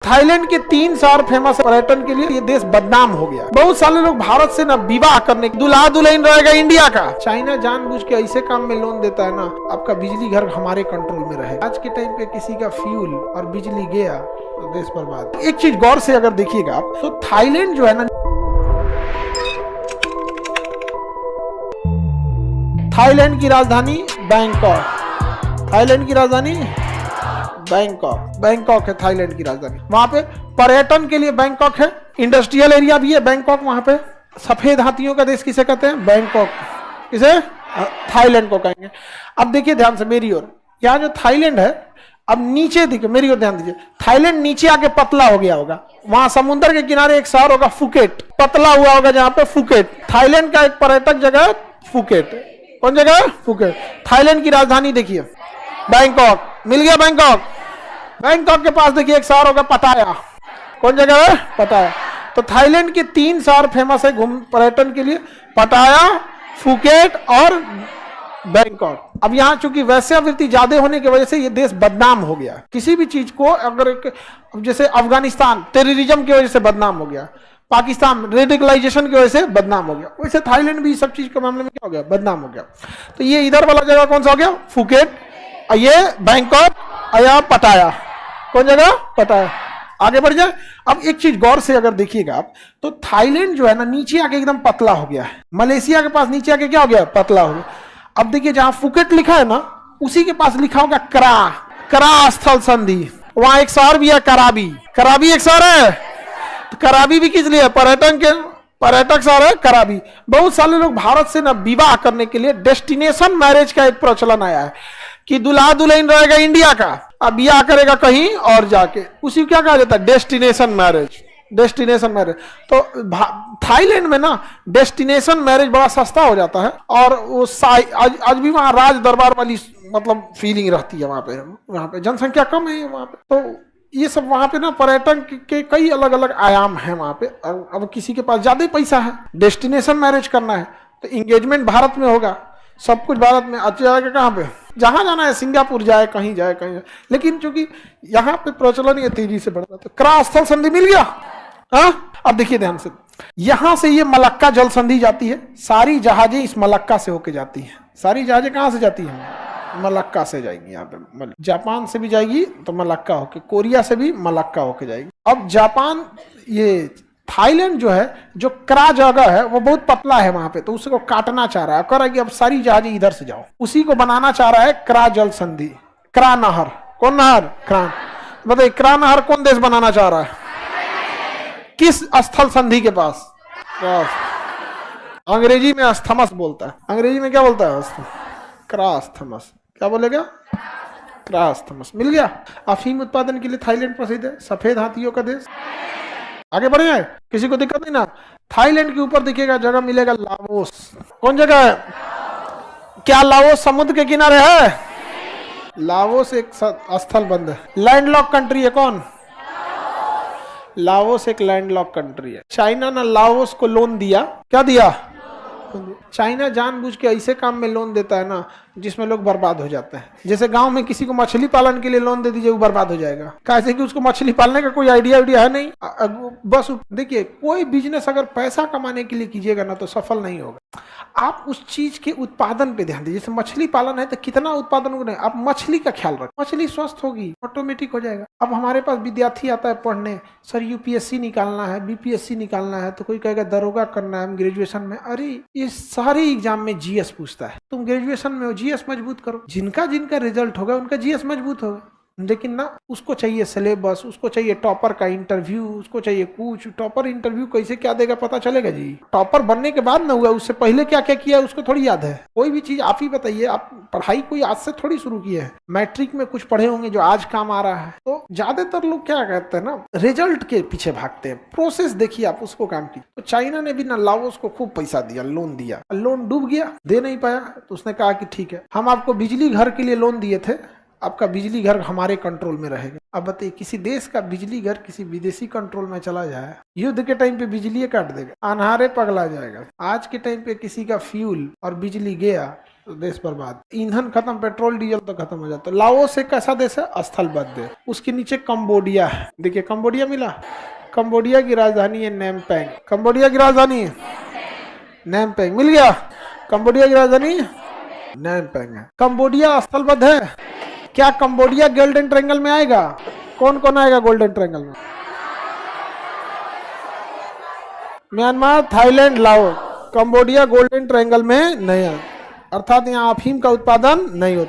Thailand के 3 शहर famous पर्यटन के लिए ये देश बदनाम हो गया। बहुत सारे लोग भारत से ना विवाह करने, दूल्हा दुल्हन रहेगा इंडिया का। चाइना जानबूझ के ऐसे काम में लोन देता है ना, आपका बिजली घर हमारे कंट्रोल में रहेगा। आज के टाइम पे किसी का फ्यूल और बिजली गया तो देश बर्बाद। एक चीज गौर से अगर देखिएगा आप, तो थाईलैंड जो है ना, थाईलैंड की राजधानी बैंकॉक, थाईलैंड की राजधानी बैंकॉक, बैंकॉक है थाईलैंड की राजधानी। वहां पे पर्यटन के लिए बैंकॉक है, इंडस्ट्रियल एरिया भी है बैंकॉक। वहां पे सफेद हाथियों का देश किसे कहते हैं? बैंकॉक। किसे? थाईलैंड को कहेंगे। अब देखिए ध्यान से मेरी ओर, यहाँ जो थाईलैंड है, अब नीचे देखिए, मेरी ओर ध्यान दीजिए। थाईलैंड नीचे आके पतला हो गया होगा, वहां समुद्र के किनारे एक शहर होगा फुकेट, पतला हुआ होगा जहां पे फुकेट। थाईलैंड का एक पर्यटक जगह है फुकेट। कौन जगह है? फुकेट। थाईलैंड की राजधानी देखिए बैंकॉक, मिल गया बैंकॉक। बैंकॉक के पास देखिए एक शहर होगा पटाया। कौन जगह है? पटाया। तो थाईलैंड के 3 शहर फेमस है घूम पर्यटन के लिए, पटाया, फुकेट और बैंकॉक। अब यहाँ चूंकि वैश्यावृत्ति ज्यादा होने की वजह से ये देश बदनाम हो गया। किसी भी चीज को अगर, जैसे अफगानिस्तान टेररिज्म की वजह से बदनाम हो गया, पाकिस्तान रेडिकलाइजेशन की वजह से बदनाम हो गया, वैसे थाईलैंड भी सब चीज के मामले में क्या हो गया? बदनाम हो गया। तो ये इधर वाला जगह कौन सा हो गया? फुकेट, ये बैंकॉक, या पटाया। कौन जगह? पटाया। आगे बढ़ जाए। अब एक चीज गौर से अगर देखिएगा आप, तो थाईलैंड जो है ना, नीचे आके एकदम पतला हो गया है। मलेशिया के पास नीचे आके क्या हो गया? पतला हो गया। अब देखिए जहां फुकेट लिखा है ना, उसी के पास लिखा होगा करा स्थल संधि। वहां एक शहर भी है कराबी, कराबी एक शहर है। तो कराबी भी किस लिए? पर्यटक शहर है कराबी। बहुत सारे लोग भारत से ना विवाह करने के लिए डेस्टिनेशन मैरिज का एक प्रचलन आया है कि दूल्हा दुल्हन रहेगा इंडिया का, अब ब्याह करेगा कहीं और जाके, उसी क्या कहा जाता है? Destination marriage. Destination marriage. तो थाईलैंड में ना डेस्टिनेशन मैरिज बड़ा सस्ता हो जाता है, और वो आज भी वहाँ राज दरबार वाली मतलब फीलिंग रहती है। वहाँ पे जनसंख्या कम है वहाँ पे, तो ये सब वहाँ पे ना पर्यटन के कई अलग अलग आयाम हैं वहाँ पे। अब किसी के पास ज्यादा पैसा है, डेस्टिनेशन मैरिज करना है, तो इंगेजमेंट भारत में होगा, सब कुछ भारत में। अच्छा जाएगा कहाँ पे? जहां जाना है, सिंगापुर जाए, कहीं जाए, कहीं जाए। लेकिन चूंकि यहाँ पे प्रचलन ये तेजी से बढ़ रहा है, तो क्रा स्थल संधि मिल गया। हाँ, अब देखिए ध्यान से, यहां से ये मलक्का जल संधि जाती है, सारी जहाजें इस मलक्का से होके जाती हैं। सारी जहाजें कहां से जाती हैं? मलक्का से जाएंगी। यहाँ पे जापान से भी जाएगी तो मलक्का होके, कोरिया से भी मलक्का होके जाएगी। अब जापान, ये थाईलैंड जो है, जो क्रा जगह है वो बहुत पतला है वहां पे, तो उसको काटना चाह रहा है, कह रहा है कि अब सारी जहाजें इधर से जाओ। उसी को बनाना चाह रहा है क्रा जल संधि, क्रा नहर। कौन नहर? क्रा। बताइए क्रा नहर कौन देश बनाना चाह रहा है? किस स्थल संधि के पास? अंग्रेजी में अस्थमस बोलता है। अंग्रेजी में क्या बोलता है? क्रास्थमस। क्या बोलेगा? क्रास्थमस। मिल गया। अफीम उत्पादन के लिए थाईलैंड प्रसिद्ध है, सफेद हाथियों का देश। आगे बढ़े हैं, किसी को दिक्कत नहीं ना? थाईलैंड के ऊपर दिखेगा जगह मिलेगा लाओस। कौन जगह है? क्या लाओस समुद्र के किनारे है? लाओस एक स्थल बंद है, लैंडलॉक कंट्री है। कौन? लाओस एक लैंडलॉक कंट्री है। चाइना ने लाओस को लोन दिया। क्या दिया? चाइना जानबूझ के ऐसे काम में लोन देता है ना, जिसमें लोग बर्बाद हो जाते हैं। जैसे गांव में किसी को मछली पालन के लिए लोन दे दीजिए, वो बर्बाद हो जाएगा। कैसे कि उसको मछली पालने का कोई आइडिया है नहीं। बस देखिए, कोई बिजनेस अगर पैसा कमाने के लिए कीजिएगा ना, तो सफल नहीं होगा। आप उस चीज के उत्पादन पे ध्यान दीजिए। जैसे मछली पालन है तो कितना उत्पादन हो रहा है, आप मछली का ख्याल रखें, मछली स्वस्थ होगी, ऑटोमेटिक हो जाएगा। अब हमारे पास विद्यार्थी आता है पढ़ने, सर यूपीएससी निकालना है, बीपीएससी निकालना है, तो कोई कहेगा दरोगा करना है ग्रेजुएशन में। अरे ये सारे एग्जाम में जीएस पूछता है, तुम ग्रेजुएशन में हो, जीएस मजबूत करो। जिनका जिनका रिजल्ट होगा उनका जीएस मजबूत होगा। लेकिन ना, उसको चाहिए सिलेबस, उसको चाहिए टॉपर का इंटरव्यू, उसको चाहिए कुछ। टॉपर इंटरव्यू कैसे क्या देगा पता चलेगा जी? टॉपर बनने के बाद ना हुआ, उससे पहले क्या क्या किया उसको थोड़ी याद है। कोई भी चीज आप ही बताइए, आप पढ़ाई कोई आज से थोड़ी शुरू की है। मैट्रिक में कुछ पढ़े होंगे जो आज काम आ रहा है। तो ज्यादातर लोग क्या कहते हैं ना, रिजल्ट के पीछे भागते हैं। प्रोसेस देखिए आप, उसको काम की। तो चाइना ने भी ना लाओस को खूब पैसा दिया, लोन दिया, लोन डूब गया, दे नहीं पाया। तो उसने कहा कि ठीक है, हम आपको बिजली घर के लिए लोन दिए थे, आपका बिजली घर हमारे कंट्रोल में रहेगा। अब बताइए, किसी देश का बिजली घर किसी विदेशी कंट्रोल में चला जाए, युद्ध के टाइम पे बिजली काट देगा, अनहारे पगला जाएगा। आज के टाइम पे किसी का फ्यूल और बिजली गया तो देश बर्बाद। ईंधन खत्म, पेट्रोल डीजल तो खत्म हो जाता। लाओस एक ऐसा देश है स्थलबद्ध है, उसके नीचे कंबोडिया है। देखिए कंबोडिया मिला, कंबोडिया की राजधानी है नेमपेंग। कंबोडिया की राजधानी नेमपेंग मिल गया। कंबोडिया की राजधानी नेमपेंग है। कंबोडिया स्थलबद्ध है। क्या कंबोडिया गोल्डन ट्रायंगल में आएगा? कौन कौन आएगा गोल्डन ट्रायंगल में? Myanmar, Thailand, Laos. Cambodia golden triangle में नहीं है, अर्थात यहाँ अफीम का उत्पादन नहीं होता।